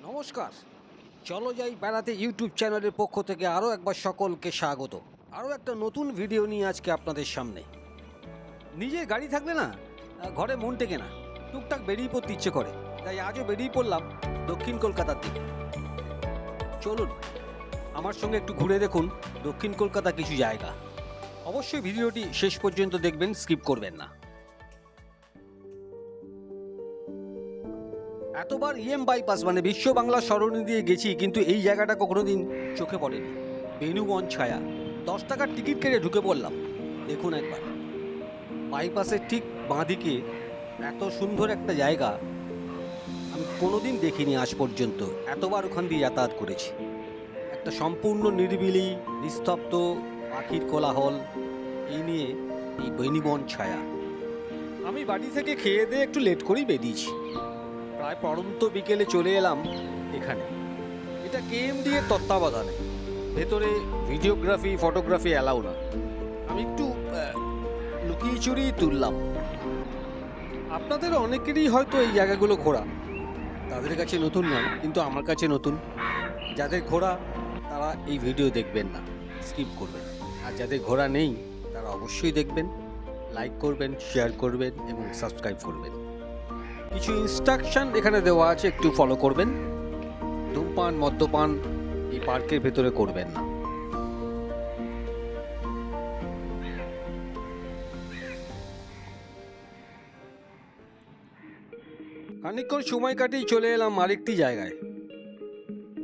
নমস্কার। চলো যাই বেড়াতে ইউটিউব চ্যানেলের পক্ষ থেকে আরও একবার সকলকে স্বাগত। আরও একটা নতুন ভিডিও নিয়ে আজকে আপনাদের সামনে। নিজের গাড়ি থাকলে না ঘরে মন টেকে না, টুকটাক বেরিয়ে পড়তে ইচ্ছে করে। তাই আজও বেরিয়ে পড়লাম দক্ষিণ কলকাতার দিকে। চলুন আমার সঙ্গে একটু ঘুরে দেখুন দক্ষিণ কলকাতা কিছু জায়গা। অবশ্যই ভিডিওটি শেষ পর্যন্ত দেখবেন, স্কিপ করবেন না। এতবার বাইপাস মানে বিশ্ব বাংলা সরণি দিয়ে গেছি, কিন্তু এই জায়গাটা কোনোদিন চোখে পড়েনি। বেনুবন ছায়া। 10 টাকার টিকিট কেটে ঢুকে পড়লাম। দেখুন একবার বাইপাসের ঠিক বাঁদিকে এত সুন্দর একটা জায়গা আমি কোনোদিন দেখিনি আজ পর্যন্ত। এতবার ওখান দিয়ে যাতায়াত করেছি। একটা সম্পূর্ণ নিরিবিলি, নিস্তব্ধ, পাখির কোলাহল, এই নিয়ে এই বেনুবন ছায়া। আমি বাড়ি থেকে খেয়ে দিয়ে একটু লেট করেই বেরিয়েছি। প্রায় পড়ন্ত বিকেলে চলে এলাম এখানে। এটা কেএমডি এর তত্ত্বাবধানে। ভেতরে ভিডিওগ্রাফি ফটোগ্রাফি অ্যালাউ না। আমি একটু লুকিয়ে চুরিয়ে তুললাম। আপনাদের অনেকেরই হয়তো এই জায়গাগুলো ঘোরা, তাদের কাছে নতুন নয়, কিন্তু আমার কাছে নতুন। যাদের ঘোরা তারা এই ভিডিও দেখবেন না, স্কিপ করবেন। আর যাদের ঘোরা নেই তারা অবশ্যই দেখবেন, লাইক করবেন, শেয়ার করবেন এবং সাবস্ক্রাইব করবেন। কিছু ইনস্ট্রাকশন এখানে দেওয়া আছে, একটু ফলো করবেন। ধূমপান মদ্যপান এই পার্কের ভেতরে করবেন না। খানিকক্ষণ সময় কাটিয়ে চলে এলাম আরেকটি জায়গায়।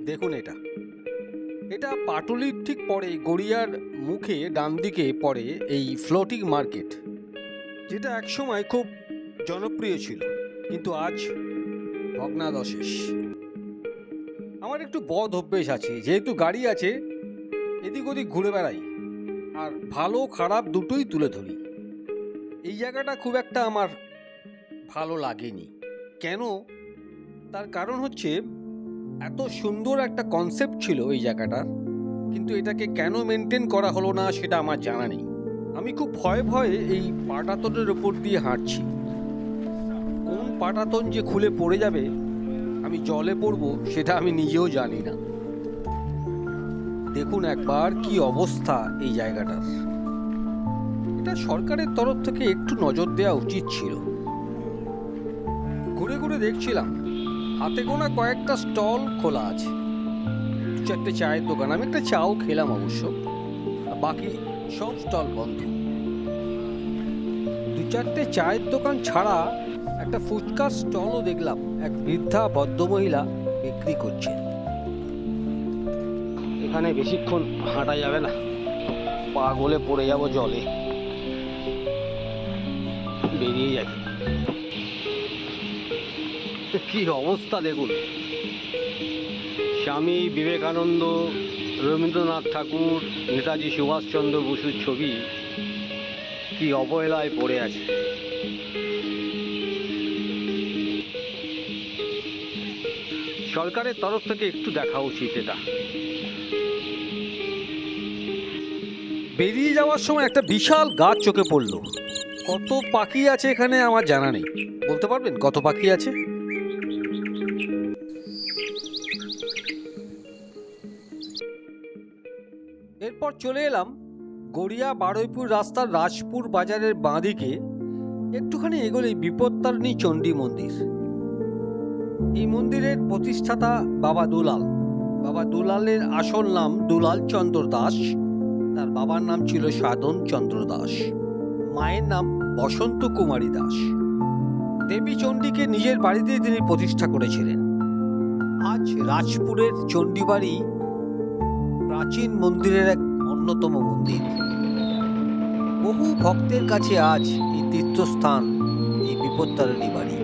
দেখুন এটা পাটুলির ঠিক পরে, গড়িয়ার মুখে ডান দিকে পড়ে এই ফ্লোটিং মার্কেট, যেটা একসময় খুব জনপ্রিয় ছিল, কিন্তু আজ ভগ্নাদশেষ। আমার একটু বদ অভ্যেস আছে, যেহেতু গাড়ি আছে এদিক ওদিক ঘুরে বেড়াই আর ভালো খারাপ দুটোই তুলে ধরি। এই জায়গাটা খুব একটা আমার ভালো লাগেনি। কেন? তার কারণ হচ্ছে এত সুন্দর একটা কনসেপ্ট ছিল এই জায়গাটার, কিন্তু এটাকে কেন মেনটেন করা হলো না সেটা আমার জানা নেই। আমি খুব ভয়ে ভয়ে এই পাটাতনের ওপর দিয়ে হাঁটছি। কোন পাটাতন যে খুলে পড়ে যাবে, আমি জলে পড়বো সেটা আমি নিজেও জানি না। দেখুন একবার কি অবস্থা এই জায়গাটার। এটা সরকারের তরফ থেকে একটু নজর দেওয়া উচিত ছিল। ঘুরে ঘুরে দেখছিলাম, হাতে গোনা কয়েকটা স্টল খোলা আছে, 2-4টে চায়ের দোকান। আমি একটা চাও খেলাম অবশ্য, বাকি সব স্টল বন্ধ। 2-4টে চায়ের দোকান ছাড়া একটা ফুচকার স্টলও দেখলাম, এক বৃদ্ধা ভদ্রমহিলা বিক্রি করছেন। এখানে বেশিক্ষণ হাঁটা যাবে না, পা গলে পড়ে যাব জলে। বেরিয়ে যাই। কি অবস্থা দেখুন। স্বামী বিবেকানন্দ, রবীন্দ্রনাথ ঠাকুর, নেতাজি সুভাষচন্দ্র বসুর ছবি কি অবহেলায় পড়ে আছে। সরকারের তরফ থেকে একটু দেখা উচিত এটা। বেরিয়ে যাওয়ার সময় একটা বিশাল গাছ চোখে পড়লো। কত পাখি আছে এখানে আমার জানা নেই। বলতে পারবেন কত পাখি আছে? এরপর চলে এলাম গড়িয়া বারুইপুর রাস্তার রাজপুর বাজারের বাঁদিকে। একটুখানি এগোলেই বিপত্তারিণী চণ্ডী মন্দির। এই মন্দিরের প্রতিষ্ঠাতা বাবা দুলাল। বাবা দুলালের আসল নাম দুলাল চন্দ্র দাস। তার বাবার নাম ছিল সাধন চন্দ্র দাস, মায়ের নাম বসন্ত কুমারী দাস। দেবী চণ্ডীকে নিজের বাড়িতেই তিনি প্রতিষ্ঠা করেছিলেন। আজ রাজপুরের চণ্ডীবাড়ি প্রাচীন মন্দিরের এক অন্যতম মন্দির। বহু ভক্তের কাছে আজ এই তীর্থস্থান, এই বিপত্তারিণী বাড়ি।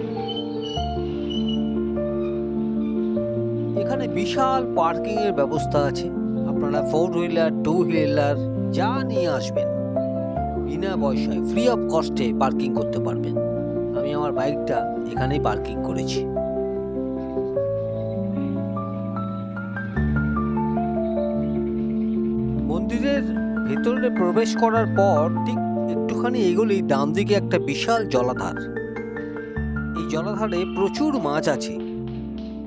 এখানে বিশাল পার্কিং এর ব্যবস্থা আছে। আপনারা 4 হুইলার 2 হুইলার যা নিয়ে আসবেন বিনা পয়সায়, ফ্রি অফ কস্টে পার্কিং করতে পারবেন। আমি আমার বাইকটা এখানেই পার্কিং করেছি। মন্দিরের ভেতরে প্রবেশ করার পর ঠিক একটুখানি এগোলেই ডান দিকে একটা বিশাল জলাধার। এই জলাধারে প্রচুর মাছ আছে।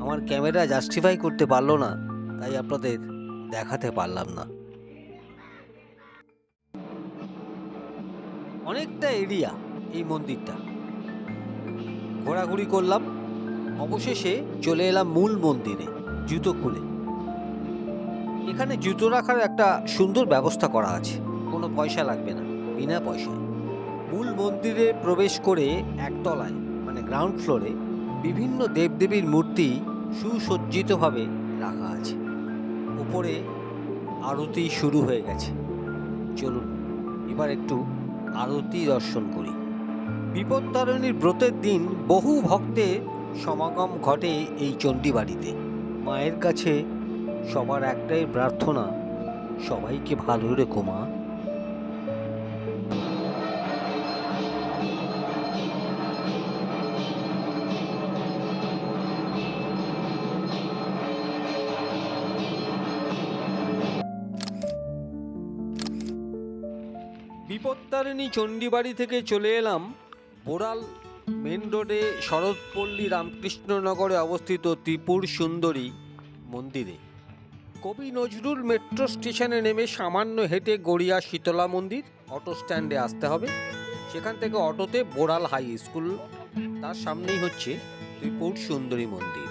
আমার ক্যামেরা জাস্টিফাই করতে পারলো না, তাই আপনাদের দেখাতে পারলাম না। অনেকটা এরিয়া এই মন্দিরটা ঘোরাঘুরি করলাম, অবশেষে চলে এলাম মূল মন্দিরে জুতো খুলে। এখানে জুতো রাখার একটা সুন্দর ব্যবস্থা করা আছে, কোনো পয়সা লাগবে না, বিনা পয়সায়। মূল মন্দিরে প্রবেশ করে একতলায় মানে গ্রাউন্ড ফ্লোরে বিভিন্ন দেবদেবীর মূর্তি সুসজ্জিতভাবে রাখা আছে। উপরে আরতি শুরু হয়ে গেছে, চলুন এবার একটু আরতি দর্শন করি। বিপত্তারিণীর ব্রতের দিন বহু ভক্তের সমাগম ঘটে এই চণ্ডী বাড়িতে। মায়ের কাছে সবার একটাই প্রার্থনা, সবাইকে ভালো রেখো মা। বিপত্তারিণী চণ্ডীবাড়ি থেকে চলে এলাম বোড়াল মেন রোডে শরৎপল্লী রামকৃষ্ণনগরে অবস্থিত ত্রিপুর সুন্দরী মন্দিরে। কবি নজরুল মেট্রো স্টেশনে নেমে সামান্য হেঁটে গড়িয়া শীতলা মন্দির অটো স্ট্যান্ডে আসতে হবে। সেখান থেকে অটোতে বোড়াল হাই স্কুল, তার সামনেই হচ্ছে ত্রিপুর সুন্দরী মন্দির।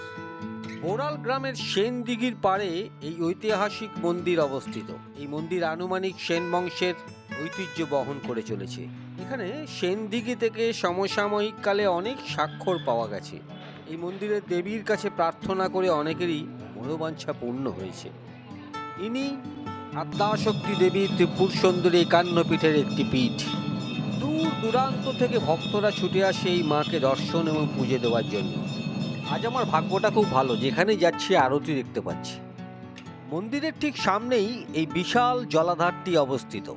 বোড়াল গ্রামের সেন দিঘির পাড়ে এই ঐতিহাসিক মন্দির অবস্থিত। এই মন্দির আনুমানিক সেন বংশের ঐতিহ্য বহন করে চলেছে। এখানে সেন দিঘি থেকে সমসাময়িক কালে অনেক স্বাক্ষর পাওয়া গেছে। এই মন্দিরের দেবীর কাছে প্রার্থনা করে অনেকেরই মনোবাঞ্ছা পূর্ণ হয়েছে। ইনি আদ্যাশক্তি দেবী ত্রিপুর সুন্দরী একান্ন পীঠের একটি পীঠ। দূর দূরান্ত থেকে ভক্তরা ছুটে আসে এই মাকে দর্শন এবং পুজো দেওয়ার জন্য। আজ আমার ভাগ্যটা খুব ভালো, যেখানে যাচ্ছি আরতি দেখতে পাচ্ছি। মন্দিরের ঠিক সামনেই এই বিশাল জলাধারটি অবস্থিত।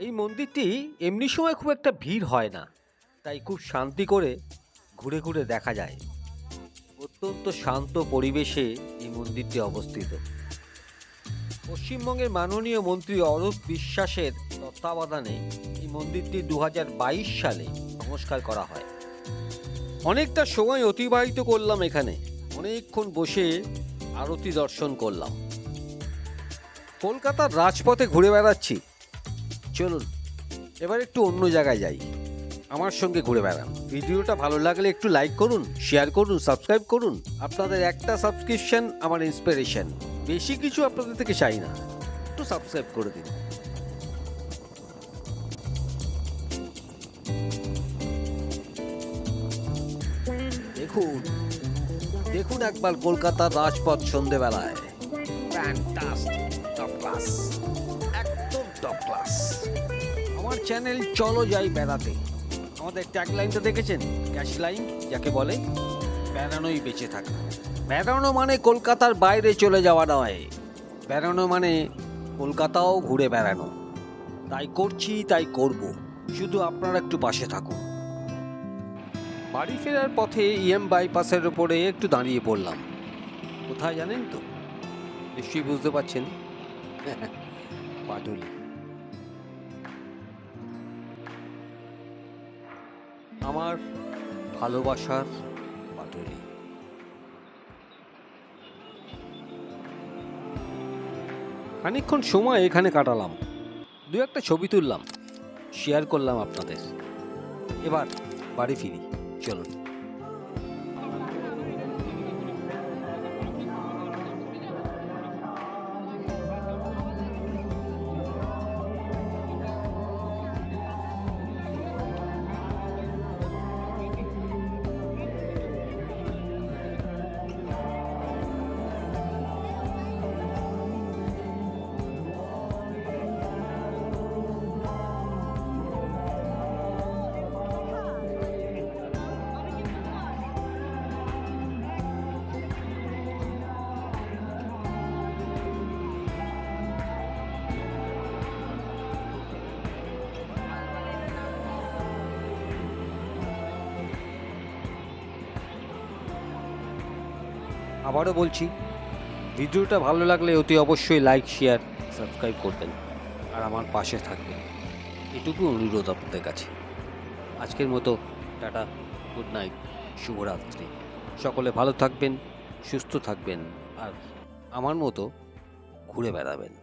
এই মন্দিরটি এমনি সময় খুব একটা ভিড় হয় না, তাই খুব শান্তি করে ঘুরে ঘুরে দেখা যায়। অত্যন্ত শান্ত পরিবেশে এই মন্দিরটি অবস্থিত। পশ্চিমবঙ্গের মাননীয় মন্ত্রী অরূপ বিশ্বাসের তত্ত্বাবধানে এই মন্দিরটি 2022 সালে সংস্কার করা হয়। অনেকটা সময় অতিবাহিত করলাম এখানে, অনেকক্ষণ বসে আরতি দর্শন করলাম। কলকাতার রাজপথে ঘুরে বেড়াচ্ছি, চলুন এবার একটু অন্য জায়গায় যাই, আমার সঙ্গে ঘুরে বেড়ান। ভিডিওটা ভালো লাগলে একটু লাইক করুন, শেয়ার করুন, সাবস্ক্রাইব করুন। আপনাদের একটা সাবস্ক্রিপশন আমার ইন্সপিরেশন, বেশি কিছু আপনাদের থেকে চাই না, একটু সাবস্ক্রাইব করে দিন। দেখুন দেখুন একবার কলকাতার রাজপথ সন্ধেবেলায়, ফ্যান্টাস্টিক, টপ ক্লাস, একদম টপ ক্লাস। আমার চ্যানেল চলো যাই বেড়াতে, আমাদের ট্যাগলাইনটা দেখেছেন? ক্যাশ লাইন যাকে বলে, বেড়ানোই বেঁচে থাকা। বেড়ানো মানে কলকাতার বাইরে চলে যাওয়া নয়, বেড়ানো মানে কলকাতাও ঘুরে বেড়ানো। তাই করছি, তাই করব, শুধু আপনারা একটু পাশে থাকুন। বাড়ি ফেরার পথে ইএম বাইপাসের উপরে একটু দাঁড়িয়ে পড়লাম। কোথায় জানেন তো? নিশ্চয়ই বুঝতে পারছেন, পাটুলি। আমার ভালোবাসার পাটুলি। খানিকক্ষণ সময় এখানে কাটালাম, দু একটা ছবি তুললাম, শেয়ার করলাম আপনাদের। এবার বাড়ি ফিরি, চলুন। আবারও বলছি, ভিডিওটা ভালো লাগলে অতি অবশ্যই লাইক, শেয়ার, সাবস্ক্রাইব করবেন আর আমার পাশে থাকবেন, এটুকু অনুরোধ আপনাদের কাছে। আজকের মতো টাটা, গুড নাইট, শুভরাত্রি। সকলে ভালো থাকবেন, সুস্থ থাকবেন আর আমার মতো ঘুরে বেড়াবেন।